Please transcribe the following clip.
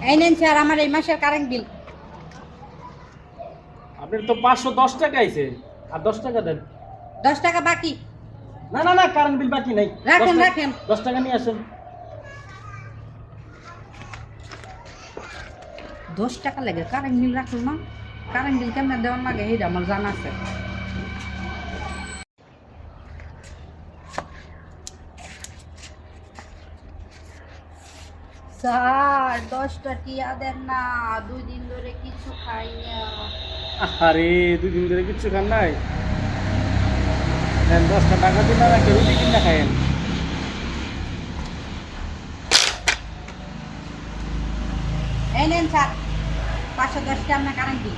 এই নেন স্যার আমার এই মাসের কারেন্ট বিল। আপনার তো 510 টাকা আইছে, আর 10 টাকা দেন। 10 টাকা বাকি। না না না, কারেন্ট বিল বাকি নাই। রাখেন রাখেন। 10 টাকা নিয়ে আসেন। 10 টাকা লাগে কারেন্ট বিল রাখলো না। কারেন্ট বিল কেমন দেওয়ার লাগে এইটা আমার জানা আছে। স্যার 10টা টিয়া দেন না, 2 দিন ধরে কিছু খাই না। আরে 2 দিন ধরে কিচ্ছু খান নাই? দেন 10টা টাকা দিন না, কেউ রুটি কিনা খায়েন। এই নেন স্যার 510 টাকা আপনার কারেন্ট বিল।